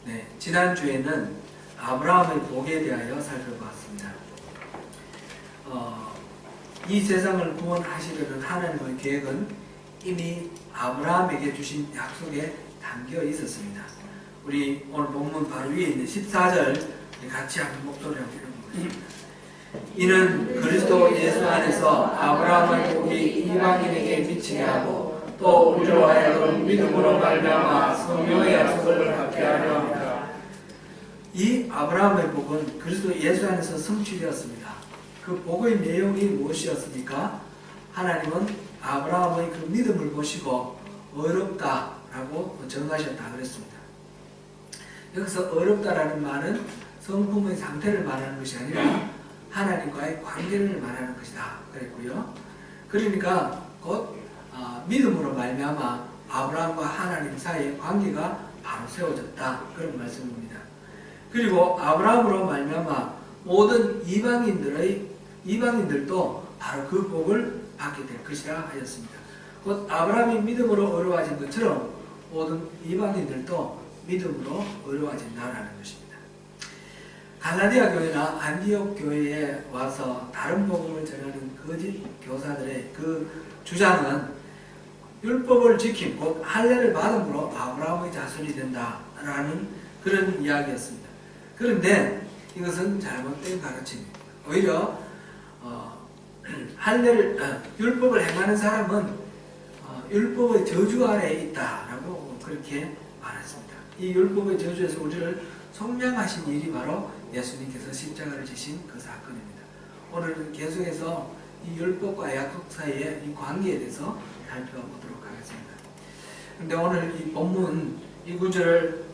네, 지난주에는 아브라함의 복에 대하여 살펴봤습니다. 이 세상을 구원하시려는 하나님의 계획은 이미 아브라함에게 주신 약속에 담겨 있었습니다. 우리 오늘 본문 바로 위에 있는 14절 같이 한번 목소리로 읽어보겠습니다. 이는 그리스도 예수 안에서 아브라함의 복이 이방인에게 미치게 하고 또 우리로 하여금 믿음으로 말미암아 성령의 약속을 받게 하려 합니다. 이 아브라함의 복은 그리스도 예수 안에서 성취되었습니다. 그 복의 내용이 무엇이었습니까? 하나님은 아브라함의 그 믿음을 보시고 어렵다라고 정하셨다 그랬습니다. 여기서 어렵다라는 말은 성품의 상태를 말하는 것이 아니라 하나님과의 관계를 말하는 것이다 그랬고요. 그러니까 곧 믿음으로 말미암아 아브라함과 하나님 사이의 관계가 바로 세워졌다 그런 말씀입니다. 그리고 아브라함으로 말미암아 모든 이방인들도 바로 그 복을 받게 될 것이라 하였습니다. 곧 아브라함이 믿음으로 어려워진 것처럼 모든 이방인들도 믿음으로 어려워진다라는 것입니다. 갈라디아 교회나 안디옥 교회에 와서 다른 복음을 전하는 거짓 교사들의 그 주장은 율법을 지킴 곧 할례를 받음으로 아브라함의 자손이 된다라는 그런 이야기였습니다. 그런데 이것은 잘못된 가르침입니다. 오히려 율법을 행하는 사람은 율법의 저주 아래에 있다라고 그렇게 말했습니다. 이 율법의 저주에서 우리를 속량하신 일이 바로 예수님께서 십자가를 지신 그 사건입니다. 오늘은 계속해서 이 율법과 약속 사이의 이 관계에 대해서 살펴보도록 하겠습니다. 그런데 오늘 이 본문 이 구절을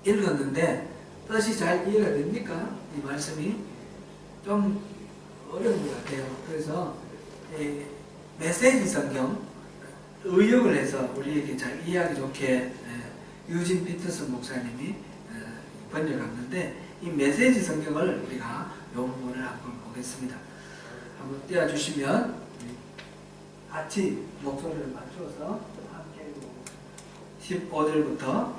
읽었는데 뜻이 잘 이해가 됩니까? 이 말씀이 좀 어려운 것 같아요. 그래서 메시지 성경 의역을 해서 우리에게 잘 이해하기 좋게 유진 피터슨 목사님이 번역했는데 이 메시지 성경을 우리가 이 부분을 한번 보겠습니다. 한번 띄워주시면 같이 목소리를 맞추어서 함께 15절부터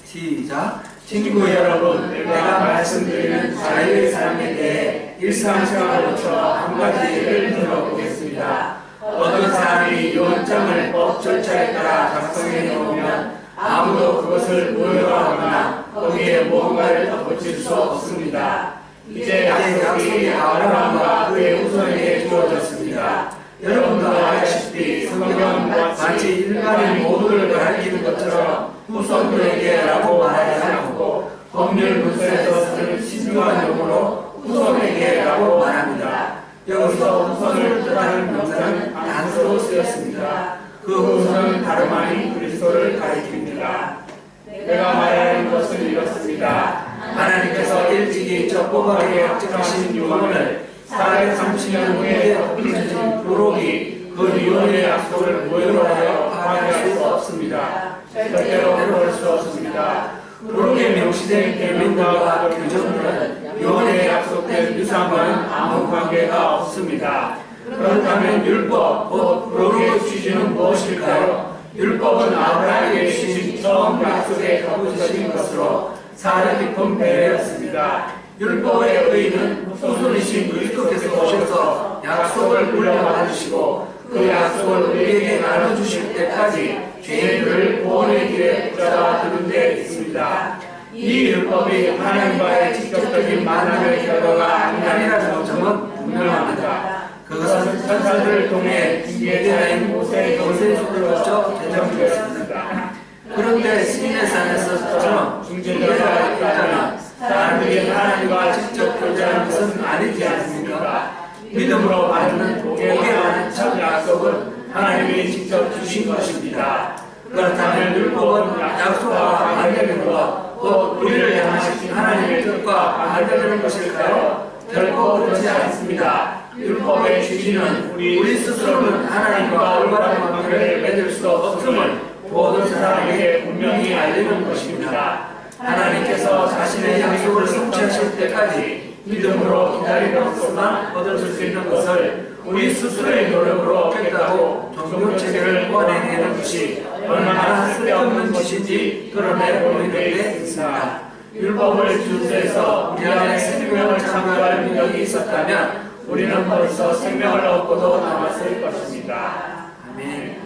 시작. 친구 여러분, 내가 말씀드리는 자유의 삶에 대해 일상생활로서 한 가지 예를 들어보겠습니다. 어떤 사람이 요원장을 법 절차에 따라 작성해 놓으면 아무도 그것을 무효화하거나 거기에 무언가를 덧붙일 수 없습니다. 이제 약속이 아브라함과 그의 후손에게 주어졌습니다. 여러분도 알다시피 성경은 마치 일반인 모두를 가리키는 것처럼 후손들에게 라고 말하지 않고 법률 문서에서 쓰는 신중한 용어로 후손에게 라고 말합니다. 여기서 후손을 뜻하는 명사는 단수로 쓰였습니다. 그 후손은 다름 아닌 그리스도를 가리킵니다. 내가 말하는 것은 이렇습니다. 하나님께서 일찍이 적법하게 약정하신 유언을 430년 후에 덧붙여진 부록이 그 유언의 약속을 무효로 하여 파괴할 수 없습니다. 절대로 그럴 수 없습니다. 부록에 명시된 계명과 규정들은 유언에 약속된 유산과는 아무 관계가 없습니다. 그렇다면 율법, 곧 부록의 취지는 무엇일까요? 율법은 아브라함에게 주신 처음 약속에 덧붙여진 것으로 사려 깊은 배려였습니다. 율법의 의의는 후손이신 그리스도께서 오셔서 약속을 물려받으시고 그 약속을 우리에게 나눠주실 때까지 죄인들을 구원의 길에 붙잡아 두는 데 있습니다. 이 율법이 하나님과의 직접적인 만남의 결과가 아니라는 점은 분명합니다. 그것은 천사들을 통해 예대하인 모세에게로부터 제정되었습니다. 그런데 시내 산에서처럼 중재자가 있다면 사람들이 하나님과 직접 교제하는 것은 아니지 않습니까? 믿음으로 받는 복에 관한 첫 약속은 하나님이 직접 주신 것입니다. 그렇다면 율법은 약속과 반대되는 것, 곧 우리를 향하신 하나님의 뜻과 반대되는 것일까요? 결코 그렇지 않습니다. 율법의 취지는 우리 스스로는 하나님과 올바른 관계를 맺을 수 없음을 모든 사람에게 분명히 알리는 것입니다. 하나님께서 자신의 약속을 성취하실 때까지 믿음으로 기다림으로서만 얻을 수 있는 것을 우리 스스로의 노력으로 얻겠다고 종교체계를 뻔해내는 것이 얼마나 쓸데없는 것인지 드러내 보이는 데 있습니다. 율법을 준수해서 우리 안에 생명을 창조할 능력이 있었다면 우리는 벌써 생명을 얻고도 남았을 것입니다. 아멘.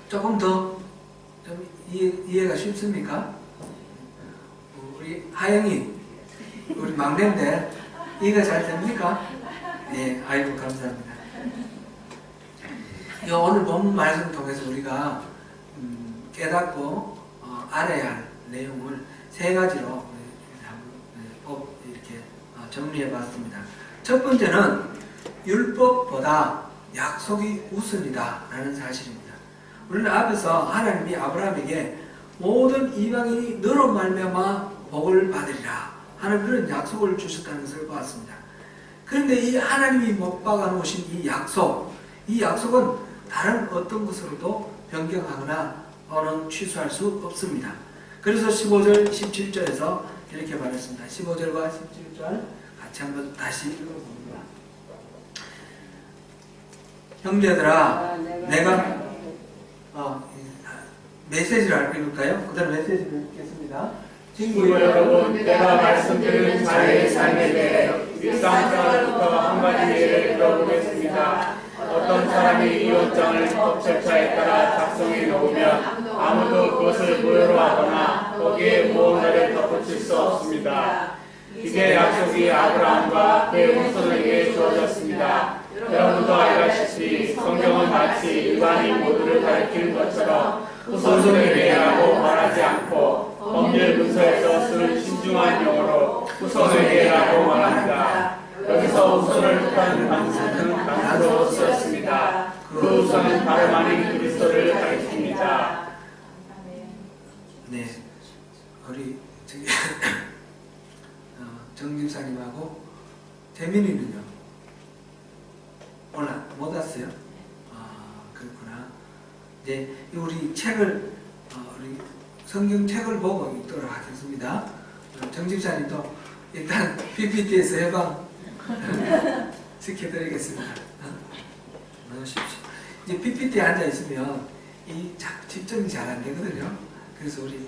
조금 더 좀 이해가 쉽습니까? 우리 하영이, 우리 막내인데 이해가 잘 됩니까? 네, 아이고 감사합니다. 오늘 본문 말씀 통해서 우리가 깨닫고 알아야 할 내용을 세 가지로 이렇게 정리해 봤습니다. 첫 번째는 율법보다 약속이 우선이다 라는 사실입니다. 우리는 앞에서 하나님이 아브라함에게 모든 이방인이 너로 말미암아 복을 받으리라 하는 그런 약속을 주셨다는 것을 보았습니다. 그런데 이 하나님이 못 박아 놓으신 이 약속은 다른 어떤 것으로도 변경하거나 또는 취소할 수 없습니다. 그래서 15절, 17절에서 이렇게 말했습니다. 15절과 17절 같이 한번 다시 읽어봅니다. 형제들아, 내가 메시지를 읽을까요? 그 다음 메시지를 읽겠습니다. 친구 여러분, 내가 말씀드린 자의 삶에 대해 일상생활부터 한 가지 예를 들어보겠습니다. 어떤 사람이 이혼장을 법 절차에 따라 작성해 놓으면 아무도 그것을 무효로 하거나 거기에 무언가를 덧붙일 수 없습니다. 이게 약속이 아브라함과 그의 후손에게 주어졌습니다. 여러분도 알다시피 성경은 마치 일반인 모두를 가리키는 것처럼 후손에게 라고 말하지 않고 법률 문서에서 쓰는 신중한 용어로 후손에게 라고 말합니다. 여기서 후손을 뜻하는 단수는 단수로 쓰였습니다. 그 후손은 다름 아닌 그리스도를 가리킵니다. 네, 우리 정집사님하고 재민이는요? 오늘 못 왔어요? 그렇구나. 이제 우리 책을 우리 성경 책을 보고 읽도록 하겠습니다. 정집사님도 일단 PPT에서 해방 시켜드리겠습니다. 넣으십시오. 이제 PPT에 앉아 있으면 이 집중이 잘 안 되거든요. 그래서 우리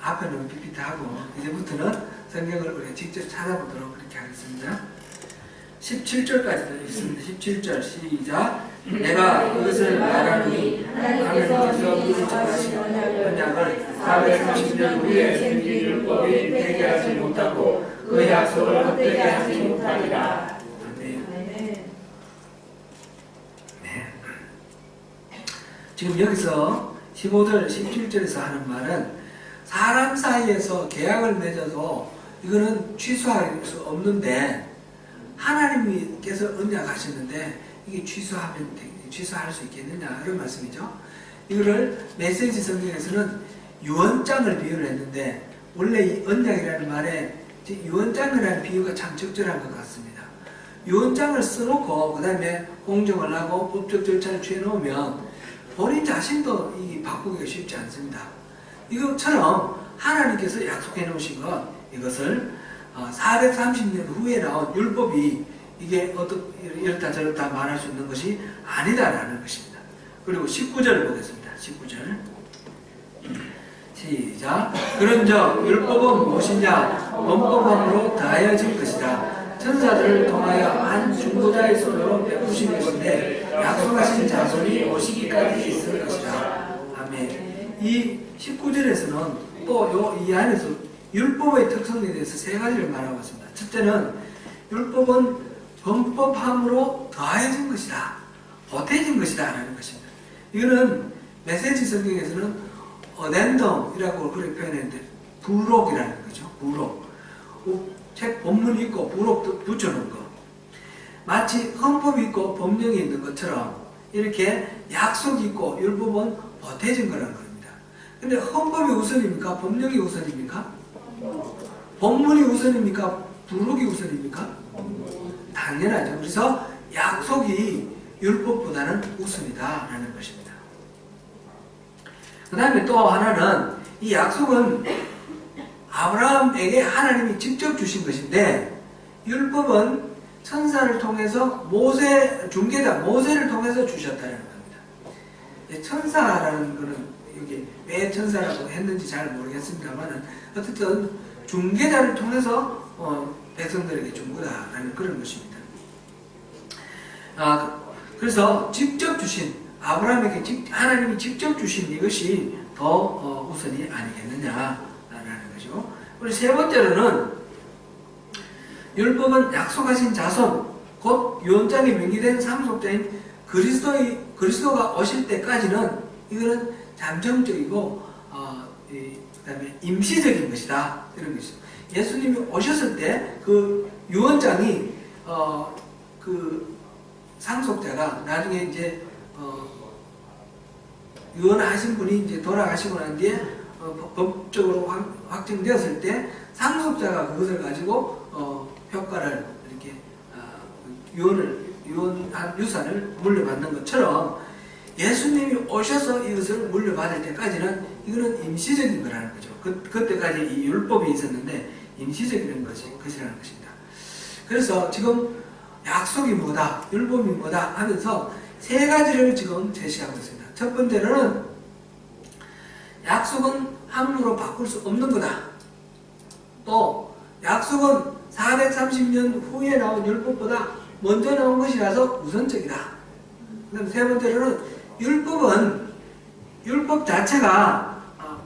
앞에는 PPT 하고 이제부터는 성경을 우리가 직접 찾아보도록 그렇게 하겠습니다. 17절까지도 있습니다. 17절 시작. 내가 그것을 말하니 하나님께서 우리 정하신 언약을 430년 후에 생긴 율법이 폐기하지 못하고 그 약속을 헛되게 하지 못하리라. 네. 지금 여기서 15절, 17절에서 하는 말은 사람 사이에서 계약을 맺어도 이거는 취소할 수 없는데 하나님께서 언약하셨는데 이게 취소할 수 있겠느냐 그런 말씀이죠. 이거를 메시지 성경에서는 유언장을 비유를 했는데 원래 이 언약이라는 말에 유언장이라는 비유가 참 적절한 것 같습니다. 유언장을 써놓고 그 다음에 공정을 하고 법적 절차를 취해놓으면 본인 자신도 이 바꾸기가 쉽지 않습니다. 이것처럼 하나님께서 약속해 놓으신 것 이것을 430년 후에 나온 율법이 이게 이렇다 저렇다 말할 수 있는 것이 아니다라는 것입니다. 그리고 19절을 보겠습니다. 19절 시작. 그런즉 율법은 무엇이냐? 범법함으로 더하여진 것이다. 천사들을 통하여 한 중보자의 손으로 베푸신 것인데 약속하신 자손이 오시기까지 있을 것이다. 아멘. 이 19절에서는 또 이 안에서 율법의 특성에 대해서 세 가지를 말하고 있습니다. 첫째는 율법은 범법함으로 더해진 것이다. 보태진 것이다 라는 것입니다. 이거는 메시지 성경에서는 어덴덤이라고 그렇게 표현했는데 부록이라는 거죠. 부록. 책 본문이 있고 부록 붙여놓은 거. 마치 헌법이 있고 법령이 있는 것처럼 이렇게 약속이 있고 율법은 보태진 거라는 겁니다. 근데 헌법이 우선입니까? 법령이 우선입니까? 본문이 우선입니까? 부록이 우선입니까? 당연하죠. 그래서 약속이 율법보다는 우선이다 라는 것입니다. 그 다음에 또 하나는 이 약속은 아브라함에게 하나님이 직접 주신 것인데 율법은 천사를 통해서 중개자 모세를 통해서 주셨다는 겁니다. 천사라는 거는 여기 왜 천사라고 했는지 잘 모르겠습니다만은 어쨌든 중개자를 통해서 백성들에게 준 거다라는 그런 것입니다. 그래서 직접 주신 아브라함에게 하나님이 직접 주신 이것이 더 우선이 아니겠느냐라는 것이고, 그리고 세 번째로는 율법은 약속하신 자손 곧 유언장에 명기된 상속자인 그리스도가 오실 때까지는 이거는 잠정적이고 그다음에 임시적인 것이다 이런 것이죠. 예수님이 오셨을 때 그 유언장이 그 상속자가 나중에 이제 유언하신 분이 이제 돌아가시고 난 뒤에 법적으로 확정되었을 때 상속자가 그것을 가지고 효과를 이렇게 유언한 유산을 물려받는 것처럼 예수님이 오셔서 이것을 물려받을 때까지는 이거는 임시적인 거라는 거죠. 그때까지 이 율법이 있었는데 임시적인 것이라는 것입니다. 그래서 지금 약속이 뭐다, 율법이 뭐다 하면서 세 가지를 지금 제시하고 있습니다. 첫 번째로는 약속은 함부로 바꿀 수 없는 거다. 또 약속은 430년 후에 나온 율법보다 먼저 나온 것이라서 우선적이다. 그다음 세 번째로는 율법 자체가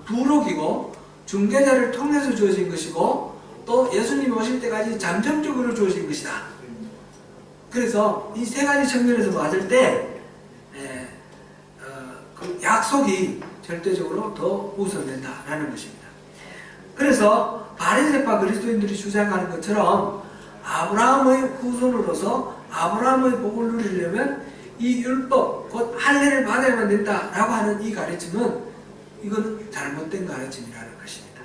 부록이고 중개자를 통해서 주어진 것이고 또 예수님이 오실 때까지 잠정적으로 주어진 것이다. 그래서 이 세 가지 측면에서 봤을 때 그 약속이 절대적으로 더 우선된다라는 것입니다. 그래서 바리새파 그리스도인들이 주장하는 것처럼 아브라함의 후손으로서 아브라함의 복을 누리려면 이 율법 곧 할례를 받아야만 된다라고 하는 이 가르침은 이거는 잘못된 가르침이라는 것입니다.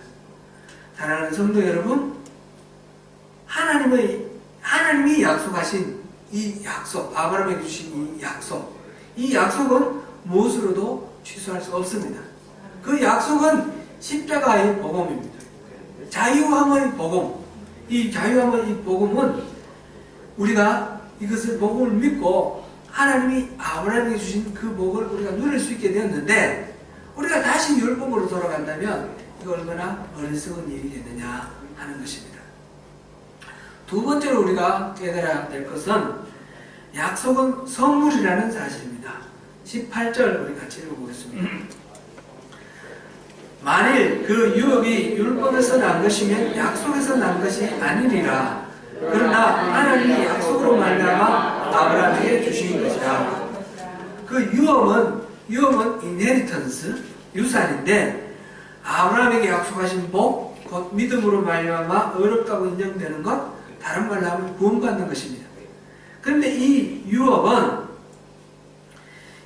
사랑하는 성도 여러분, 하나님이 약속하신 이 약속, 아브라함에게 주신 이 약속은 무엇으로도 취소할 수 없습니다. 그 약속은 십자가의 복음입니다. 자유함의 복음. 이 자유함의 이 복음은 우리가 이것을 복음을 믿고 하나님이 아브라함에게 주신 그 복을 우리가 누릴 수 있게 되었는데, 우리가 다시 율법으로 돌아간다면 이거 얼마나 어리석은 일이겠느냐 하는 것입니다. 두 번째로 우리가 깨달아야 될 것은 약속은 선물이라는 사실입니다. 18절 우리 같이 읽어보겠습니다. 만일 그 유업이 율법에서 난 것이면 약속에서 난 것이 아니리라. 그러나 하나님이 약속으로 말미암아 아브라함에게 주신 것이다. 그 유업은 inheritance, 유산인데 아브라함에게 약속하신 복, 곧 믿음으로 말미암아 어렵다고 인정되는 것, 다른 말로 하면 구원받는 것입니다. 그런데 이 유업은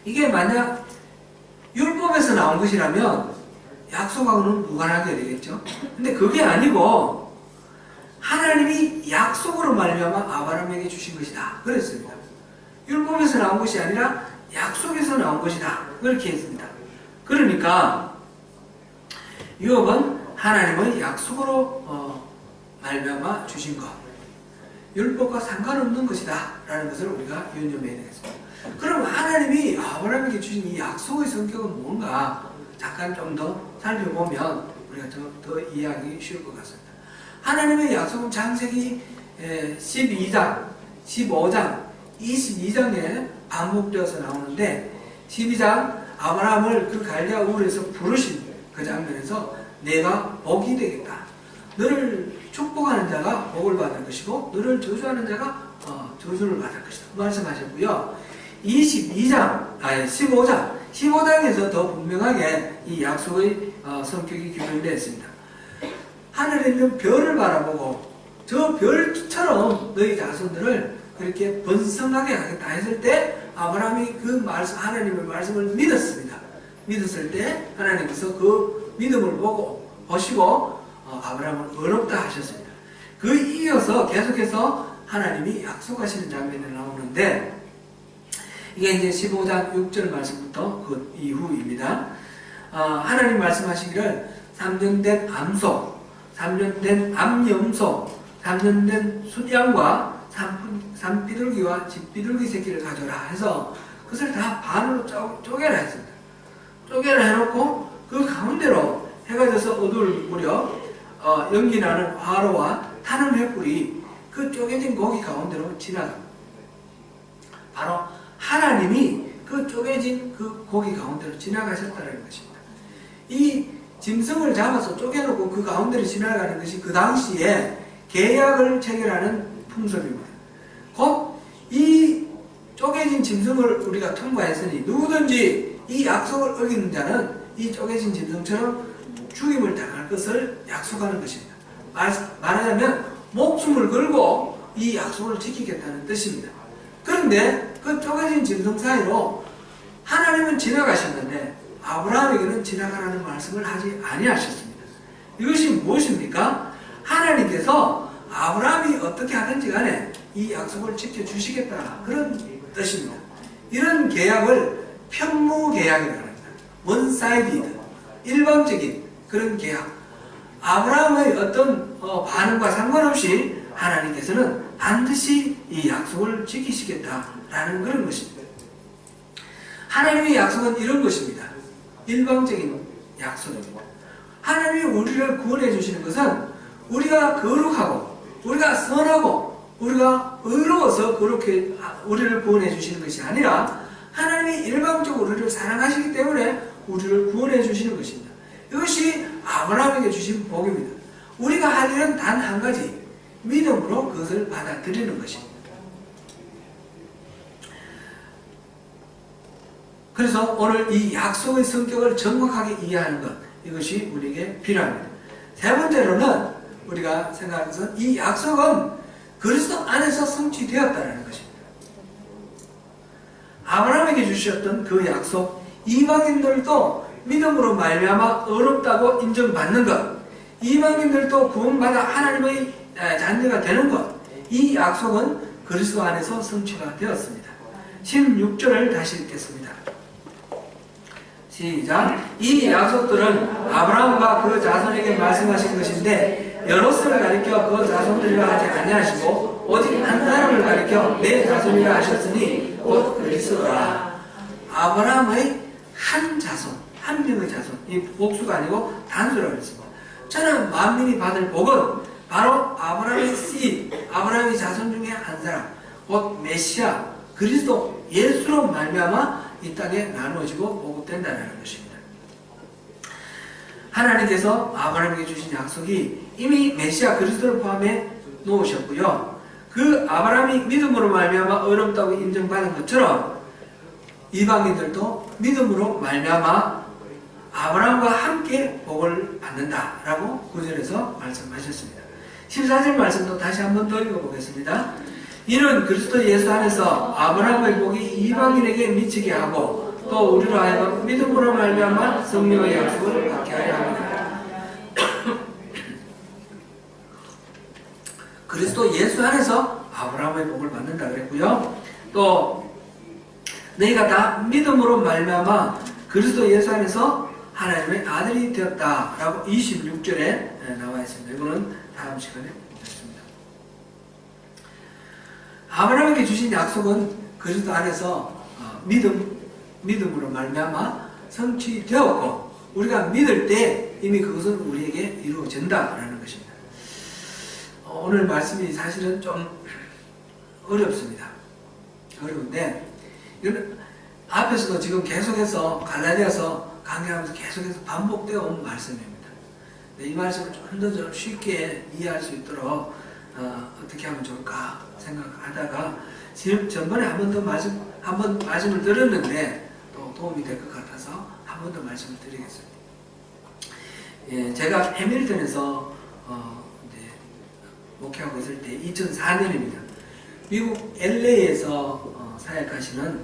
이게 만약 율법에서 나온 것이라면 약속하고는 무관하게 되겠죠. 근데 그게 아니고 하나님이 약속으로 말미암아 아브라함에게 주신 것이다. 그랬습니다. 율법에서 나온 것이 아니라 약속에서 나온 것이다. 그렇게 했습니다. 그러니까 유업은 하나님의 약속으로 말미암아 주신 것, 율법과 상관없는 것이다 라는 것을 우리가 유념해야 되겠습니다. 그럼 하나님이 아브라함에게 주신 이 약속의 성격은 뭔가 잠깐 좀 더 살펴보면 우리가 더 이해하기 쉬울 것 같습니다. 하나님의 약속은 창세기 12장, 15장, 22장에 반복되어서 나오는데 12장 아브라함을 그 갈대아 우르에서 부르신 그 장면에서 내가 복이 되겠다. 너를 축복하는 자가 복을 받을 것이고 너를 저주하는 자가 저주를 받을 것이다. 말씀하셨고요. 15장에서 더 분명하게 이 약속의 성격이 규명되어 있습니다. 하늘에 있는 별을 바라보고 저 별처럼 너희 자손들을 그렇게 번성하게 하겠다 했을 때 아브라함이 그 하나님의 말씀을 믿었습니다. 믿었을 때 하나님께서 그 믿음을 보시고 아브라함을 어렵다 하셨습니다. 그 이어서 계속해서 하나님이 약속하시는 장면이 나오는데 이게 이제 15장 6절 말씀부터 그 이후입니다. 하나님 말씀하시기를 3년 된 암소, 3년 된 암염소, 3년 된 순양과 산비둘기와 집비둘기 새끼를 가져라 해서 그것을 다 반으로 쪼개라 했습니다. 쪼개를 해놓고 그 가운데로 해가 져서 어두울 무렵 연기 나는 화로와 타는 횃불이 그 쪼개진 고기 가운데로 지나갑니다. 바로 하나님이 그 쪼개진 그 고기 가운데로 지나가셨다는 것입니다. 이 짐승을 잡아서 쪼개놓고 그 가운데로 지나가는 것이 그 당시에 계약을 체결하는 풍습입니다. 곧 이 쪼개진 짐승을 우리가 통과했으니 누구든지 이 약속을 어기는 자는 이 쪼개진 짐승처럼 죽임을 당할 것을 약속하는 것입니다. 말하자면 목숨을 걸고 이 약속을 지키겠다는 뜻입니다. 그런데 그 쪼개진 짐승 사이로 하나님은 지나가셨는데 아브라함에게는 지나가라는 말씀을 하지 아니하셨습니다. 이것이 무엇입니까? 하나님께서 아브라함이 어떻게 하든지 간에 이 약속을 지켜주시겠다, 그런 뜻입니다. 이런 계약을 편무계약이라고 합니다. 원사이디드, 일방적인 그런 계약. 아브라함의 어떤 반응과 상관없이 하나님께서는 반드시 이 약속을 지키시겠다라는 그런 것입니다. 하나님의 약속은 이런 것입니다. 일방적인 약속입니다. 하나님이 우리를 구원해 주시는 것은 우리가 거룩하고 우리가 선하고 우리가 의로워서 그렇게 우리를 구원해 주시는 것이 아니라 하나님이 일방적으로 우리를 사랑하시기 때문에 우리를 구원해 주시는 것입니다. 이것이 아브라함에게 주신 복입니다. 우리가 할 일은 단 한 가지, 믿음으로 그것을 받아들이는 것입니다. 그래서 오늘 이 약속의 성격을 정확하게 이해하는 것, 이것이 우리에게 필요합니다. 세 번째로는 우리가 생각하는 것은 이 약속은 그리스도 안에서 성취되었다는 것입니다. 아브라함에게 주셨던 그 약속, 이방인들도 믿음으로 말미암아 어렵다고 인정받는 것, 이방인들도 구원받아 하나님의 자녀가 되는 것, 이 약속은 그리스도 안에서 성취가 되었습니다. 16절을 다시 읽겠습니다. 시작. 이 약속들은 아브라함과 그 자손에게 말씀하신 것인데 여럿을 가리켜 그 자손들이라 하지 아니하시고 오직 한 사람을 가리켜 내 자손이라 하셨으니 곧 그리스도라. 아브라함의 한 자손, 한 명의 자손, 이 복수가 아니고 단수라고 했습니다. 저는 만민이 받을 복은 바로 아브라함의 씨, 아브라함의 자손 중에 한 사람, 곧 메시아, 그리스도 예수로 말미암아 이 땅에 나누어지고 보급된다는 것입니다. 하나님께서 아브라함에게 주신 약속이 이미 메시아 그리스도를 포함해 놓으셨고요. 그 아브라함이 믿음으로 말미암아 어렵다고 인정받은 것처럼 이방인들도 믿음으로 말미암아 아브라함과 함께 복을 받는다라고 9절에서 말씀하셨습니다. 14절 말씀도 다시 한 번 더 읽어보겠습니다. 이는 그리스도 예수 안에서 아브라함의 복이 이방인에게 미치게 하고 또 우리로 하여금 믿음으로 말미암아 성령의 약속을 받게 하려 합니다. 그리스도 예수 안에서 아브라함의 복을 받는다 그랬고요. 또 너희가 다 믿음으로 말미암아 그리스도 예수 안에서 하나님의 아들이 되었다라고 26절에 나와 있습니다. 이거는 다음 시간에 보겠습니다. 아브라함에게 주신 약속은 그리스도 안에서 믿음으로 말미암아 성취되었고 우리가 믿을 때 이미 그것은 우리에게 이루어진다라는 것입니다. 오늘 말씀이 사실은 좀 어렵습니다. 어려운데 이건 앞에서도 지금 계속해서 갈라디아서 강의하면서 계속해서 반복되어 온 말씀입니다. 이 말씀을 좀 더 쉽게 이해할 수 있도록 어떻게 하면 좋을까 생각하다가 지금 전번에 한 번 말씀을 드렸는데 또 도움이 될 것 같아서 한 번 더 말씀을 드리겠습니다. 예, 제가 해밀턴에서 이제 목회하고 있을 때 2004년입니다. 미국 LA에서 사역하시는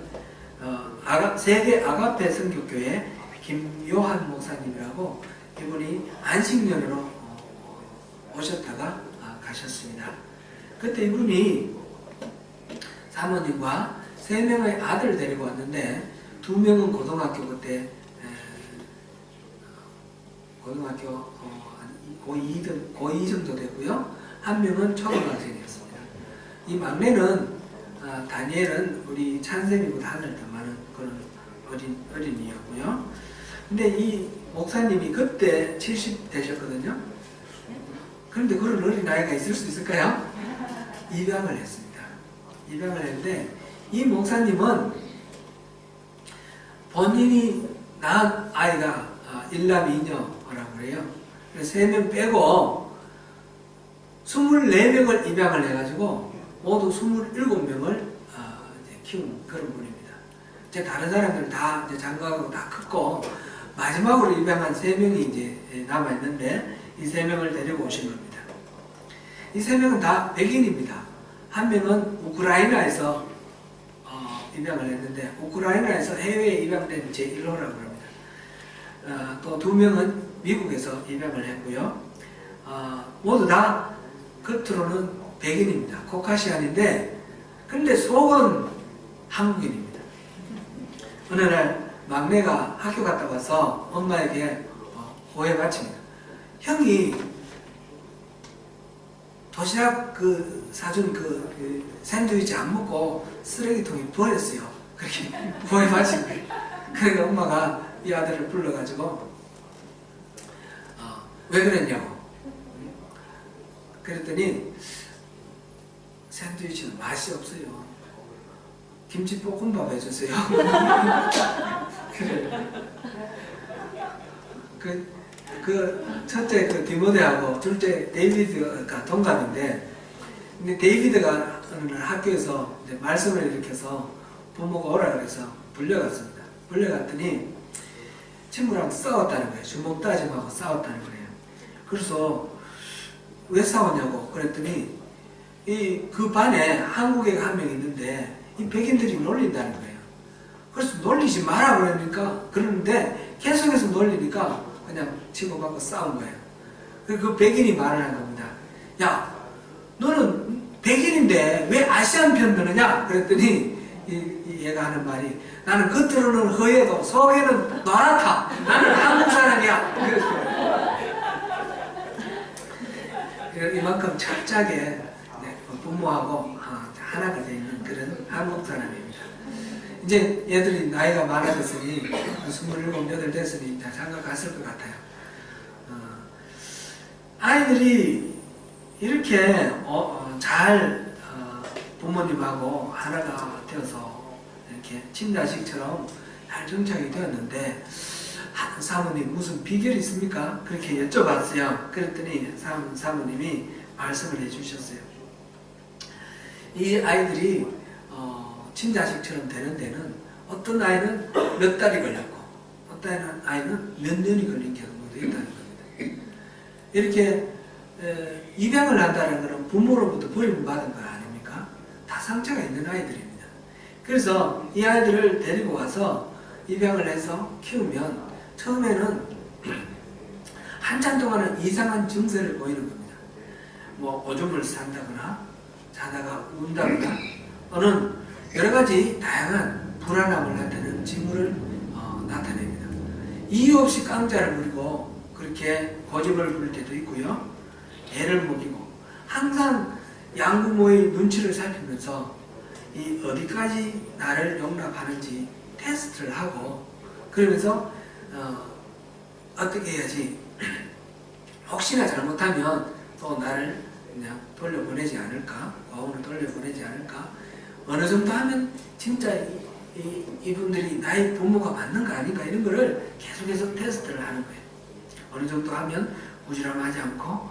세계 아가페 선교교회 김요한 목사님이라고 이분이 안식년으로 오셨다가 가셨습니다. 그때 이분이 사모님과 3명의 아들을 데리고 왔는데 2명은 고등학교 그때 고등학교 고2 정도 됐고요. 1명은 초등학생이었습니다. 이 막내는 다니엘은 우리 찬쌤이보다 한 살 더 많은 그런 어린이였고요. 근데 이 목사님이 그때 70 되셨거든요. 그런데 그런 어린 나이가 있을 수 있을까요? 입양을 했습니다. 입양을 했는데 이 목사님은 본인이 낳은 아이가 일남 이녀라고 그래요. 그래서 3명 빼고 24명을 입양을 해가지고 모두 27명을 키운 그런 분입니다. 이제 다른 사람들은 다 이제 장가가고 다 컸고 마지막으로 입양한 3명이 이제 남아있는데 이 3명을 데리고 오신 겁니다. 이 3명은 다 백인입니다. 한 명은 우크라이나에서 입양을 했는데 우크라이나에서 해외에 입양된 제1호라고 합니다. 또 2명은 미국에서 입양을 했고요. 모두 다 겉으로는 백인입니다. 코카시안인데 근데 속은 한국인입니다. 어느 날 막내가 학교 갔다 와서 엄마에게 오해 바칩니다. 형이 도시락 사준 샌드위치 안 먹고 쓰레기통에 버렸어요. 그렇게 오해 바친 거예요. 그러니까 엄마가 이 아들을 불러가지고 왜 그랬냐고. 그랬더니 샌드위치는 맛이 없어요. 김치볶음밥 해주세요. 그래. 첫째 디모데하고 둘째 데이비드가 동갑인데, 근데 데이비드가 어느 날 학교에서 이제 말씀을 일으켜서 부모가 오라 그래서 불려갔습니다. 불려갔더니 친구랑 싸웠다는 거예요. 주먹 다짐하고 싸웠다는 거예요. 그래서 왜 싸웠냐고 그랬더니 그 반에 한국 애가 한 명 있는데 이 백인들이 놀린다는 거예요. 그래서 놀리지 마라 그러는데 계속해서 놀리니까 그냥 치고받고 싸운 거예요. 그 백인이 말을 한 겁니다. 야, 너는 백인인데 왜 아시안 편 드느냐? 그랬더니 얘가 하는 말이 나는 겉으로는 허예도 속에는 노랗다. 나는 한국 사람이야. 그래서 이만큼 철저하게 부모하고 하나가 되어 있는 그런 한국 사람입니다. 이제 얘들이 나이가 많아졌으니 27, 8 됐으니 이제 장가 갔을 것 같아요. 아이들이 이렇게 잘 부모님하고 하나가 되어서 이렇게 친자식처럼 잘 정착이 되었는데 사모님 무슨 비결이 있습니까? 그렇게 여쭤봤어요. 그랬더니 사모님이 말씀을 해주셨어요. 이 아이들이 친자식처럼 되는 데는 어떤 아이는 몇 달이 걸렸고 어떤 아이는 몇 년이 걸린 경우도 있다는 겁니다. 이렇게 입양을 한다는 것은 부모로부터 버림받은 거 아닙니까? 다 상처가 있는 아이들입니다. 그래서 이 아이들을 데리고 와서 입양을 해서 키우면 처음에는 한참 동안은 이상한 증세를 보이는 겁니다. 뭐 오줌을 싼다거나 자다가 운다거나 또는 여러가지 다양한 불안함을 나타내는 징후를 나타냅니다. 이유 없이 깡자를 부리고 그렇게 고집을 부릴 때도 있고요. 애를 먹이고 항상 양부모의 눈치를 살피면서 이 어디까지 나를 용납하는지 테스트를 하고 그러면서 어떻게 해야지 혹시나 잘못하면 또 나를 그냥 돌려보내지 않을까, 고아원을 돌려보내지 않을까, 어느 정도 하면 진짜 이분들이 나의 부모가 맞는가 아닌가 이런 거를 계속해서 테스트를 하는 거예요. 어느 정도 하면 부지런하지 않고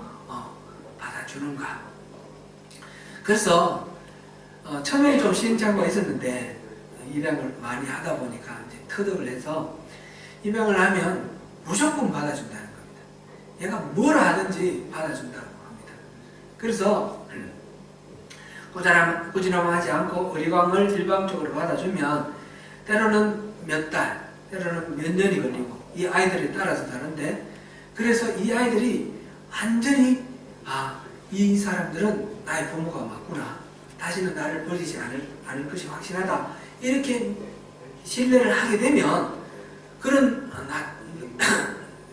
받아주는가. 그래서 처음에 좀 시행착오가 있었는데 입양을 많이 하다 보니까 이제 터득을 해서 입양을 하면 무조건 받아준다는 겁니다. 얘가 뭘 하든지 받아준다고 합니다. 그래서 꾸지람하지 않고 어리광을 일방적으로 받아주면 때로는 몇 달, 때로는 몇 년이 걸리고 이 아이들에 따라서 다른데 그래서 이 아이들이 완전히 이 사람들은 나의 부모가 맞구나. 다시는 나를 버리지 않을 것이 확실하다. 이렇게 신뢰를 하게 되면 그런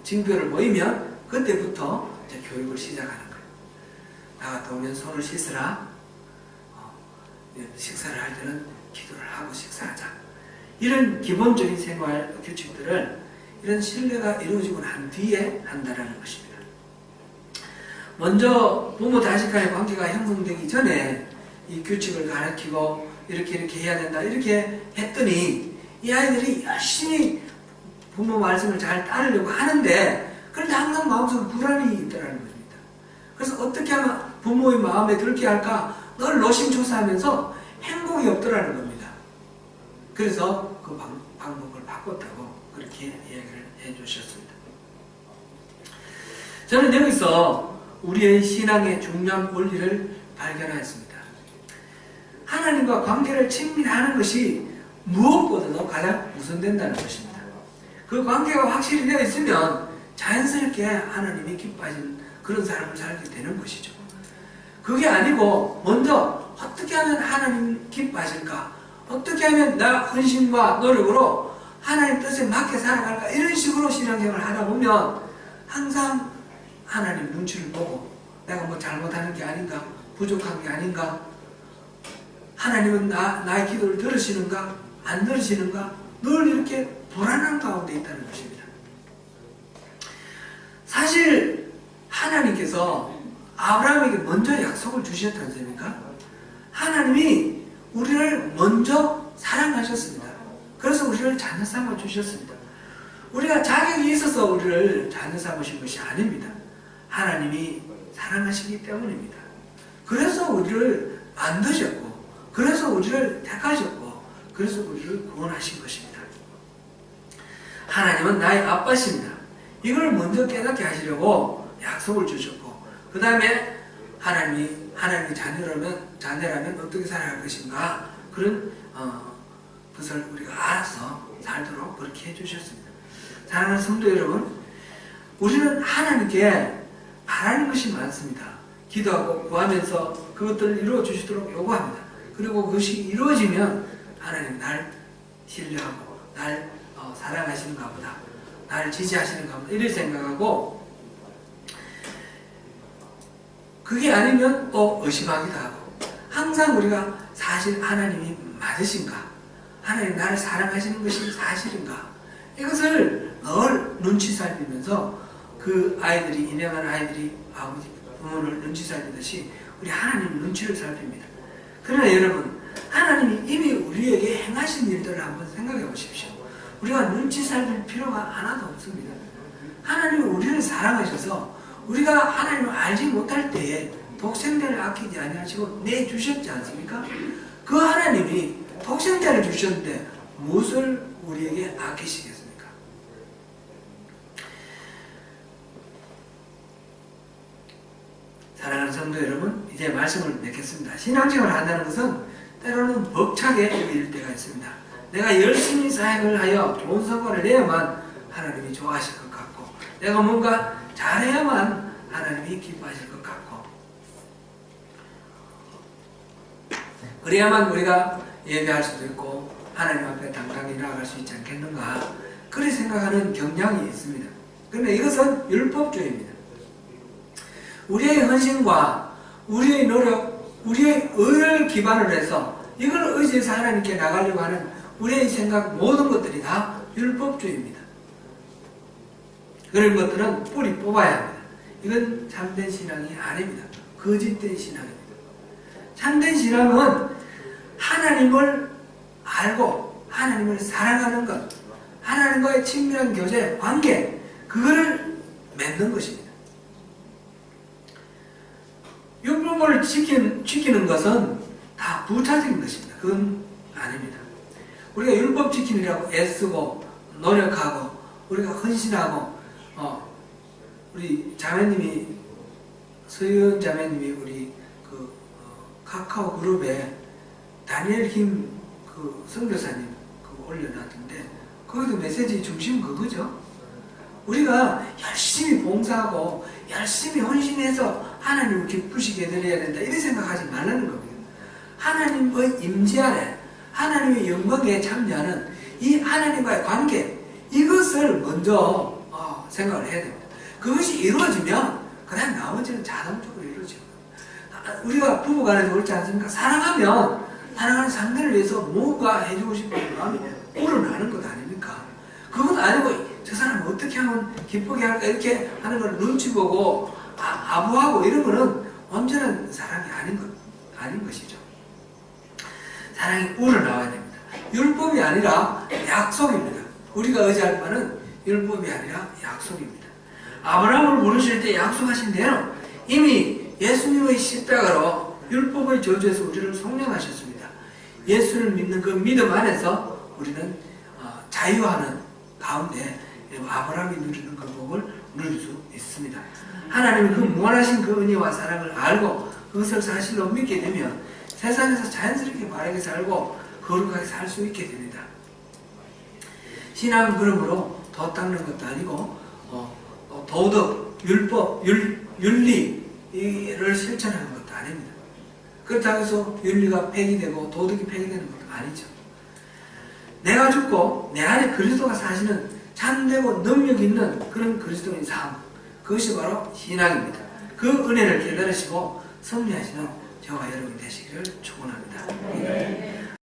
징표를 보이면 그때부터 이제 교육을 시작하는 거예요. 나갔다 오면 손을 씻으라. 식사를 할 때는 기도를 하고 식사하자. 이런 기본적인 생활 규칙들을 이런 신뢰가 이루어지고 난 뒤에 한다는 것입니다. 먼저 부모 자식 간의 관계가 형성되기 전에 이 규칙을 가르치고 이렇게 해야 된다 이렇게 했더니 이 아이들이 열심히 부모 말씀을 잘 따르려고 하는데 그런데 항상 마음속에 불안이 있다는 것입니다. 그래서 어떻게 하면 부모의 마음에 들게 할까 늘 노심초사하면서 행복이 없더라는 겁니다. 그래서 그 방법을 바꿨다고 그렇게 이야기를 해주셨습니다. 저는 여기서 우리의 신앙의 중요한 원리를 발견하였습니다. 하나님과 관계를 친밀하는 것이 무엇보다도 가장 우선된다는 것입니다. 그 관계가 확실히 되어 있으면 자연스럽게 하나님이 기뻐하시는 그런 삶을 살게 되는 것이죠. 그게 아니고 먼저 어떻게 하면 하나님 기뻐하실까? 어떻게 하면 나 헌신과 노력으로 하나님 뜻에 맞게 살아갈까? 이런 식으로 신앙생활을 하다 보면 항상 하나님 눈치를 보고 내가 뭐 잘못하는 게 아닌가? 부족한 게 아닌가? 하나님은 나의 기도를 들으시는가? 안 들으시는가? 늘 이렇게 불안한 가운데 있다는 것입니다. 사실 하나님께서 아브라함에게 먼저 약속을 주셨지 않습니까? 하나님이 우리를 먼저 사랑하셨습니다. 그래서 우리를 자녀 삼아 주셨습니다. 우리가 자격이 있어서 우리를 자녀 삼으신 것이 아닙니다. 하나님이 사랑하시기 때문입니다. 그래서 우리를 만드셨고 그래서 우리를 택하셨고 그래서 우리를 구원하신 것입니다. 하나님은 나의 아빠십니다. 이걸 먼저 깨닫게 하시려고 약속을 주셨고 그 다음에 하나님이 자녀라면 어떻게 살아갈 것인가 그런 것을 우리가 알아서 살도록 그렇게 해주셨습니다. 사랑하는 성도 여러분, 우리는 하나님께 바라는 것이 많습니다. 기도하고 구하면서 그것들을 이루어 주시도록 요구합니다. 그리고 그것이 이루어지면 하나님 날 신뢰하고 날 사랑하시는가 보다, 날 지지하시는가 보다 이렇게 생각하고 그게 아니면 또 의심하기도 하고 항상 우리가 사실 하나님이 맞으신가? 하나님 나를 사랑하시는 것이 사실인가? 이것을 늘 눈치 살피면서 그 아이들이 입양한 아이들이 아버지 부모를 눈치 살피듯이 우리 하나님 눈치를 살핍니다. 그러나 여러분 하나님이 이미 우리에게 행하신 일들을 한번 생각해 보십시오. 우리가 눈치 살필 필요가 하나도 없습니다. 하나님이 우리를 사랑하셔서 우리가 하나님을 알지 못할 때에 독생자를 아끼지 아니하시고 내주셨지 않습니까? 그 하나님이 독생자를 주셨는데 무엇을 우리에게 아끼시겠습니까? 사랑하는 성도 여러분, 이제 말씀을 맺겠습니다. 신앙생활을 한다는 것은 때로는 벅차게 여길 때가 있습니다. 내가 열심히 사역을 하여 좋은 성과를 내야만 하나님이 좋아하실 것 같고 내가 뭔가 잘해야만 하나님이 기뻐하실 것 같고 그래야만 우리가 예배할 수도 있고 하나님 앞에 당당히 나아갈 수 있지 않겠는가 그렇게 생각하는 경향이 있습니다. 그런데 이것은 율법주의입니다. 우리의 헌신과 우리의 노력, 우리의 의를 기반으로 해서 이걸 의지해서 하나님께 나가려고 하는 우리의 생각 모든 것들이 다 율법주의입니다. 그런 것들은 뿌리 뽑아야 합니다. 이건 참된 신앙이 아닙니다. 거짓된 신앙입니다. 참된 신앙은 하나님을 알고 하나님을 사랑하는 것, 하나님과의 친밀한 교제, 관계, 그거를 맺는 것입니다. 율법을 지키는 것은 다 부차적인 것입니다. 그건 아닙니다. 우리가 율법 지키느라고 애쓰고 노력하고 우리가 헌신하고 우리 자매님이 서유연 자매님이 우리 그 카카오 그룹에 다니엘 김 그 선교사님 그거 올려놨던데 거기도 메시지 중심 그거죠. 우리가 열심히 봉사하고 열심히 헌신해서 하나님을 기쁘시게 해드려야 된다 이렇게 생각하지 말라는 겁니다. 하나님의 임재 아래 하나님의 영광에 참여하는 이 하나님과의 관계 이것을 먼저 생각을 해야 됩니다. 그것이 이루어지면 그냥 나머지는 자동적으로 이루어져요. 우리가 부부간에도 그렇지 않습니까? 사랑하면 사랑하는 상대를 위해서 뭔가 해주고 싶은 마음이 우러나는 것 아닙니까? 그건 아니고 저 사람 어떻게 하면 기쁘게 할까 이렇게 하는 걸 눈치 보고 아부하고 이런 거는 온전한 사랑이 아닌 것이죠. 사랑이 우러나와야 됩니다. 율법이 아니라 약속입니다. 우리가 의지할 바는 율법이 아니라 약속입니다. 아브라함을 부르실 때 약속하신 대로 이미 예수님의 십자가로 율법의 저주에서 우리를 속량하셨습니다. 예수를 믿는 그 믿음 안에서 우리는 자유하는 가운데 아브라함이 누리는 그 복을 누릴 수 있습니다. 하나님이 그 무한하신 그 은혜와 사랑을 알고 그것을 사실로 믿게 되면 세상에서 자연스럽게 바르게 살고 거룩하게 살 수 있게 됩니다. 신앙은 그러므로 도 닦는 것도 아니고 도덕, 율법, 윤리를 실천하는 것도 아닙니다. 그렇다고 해서 윤리가 폐기되고 도덕이 폐기되는 것도 아니죠. 내가 죽고 내 안에 그리스도가 사시는 참되고 능력 있는 그런 그리스도인 삶, 그것이 바로 신앙입니다. 그 은혜를 깨달으시고 승리하시는 저와 여러분이 되시기를 축원합니다.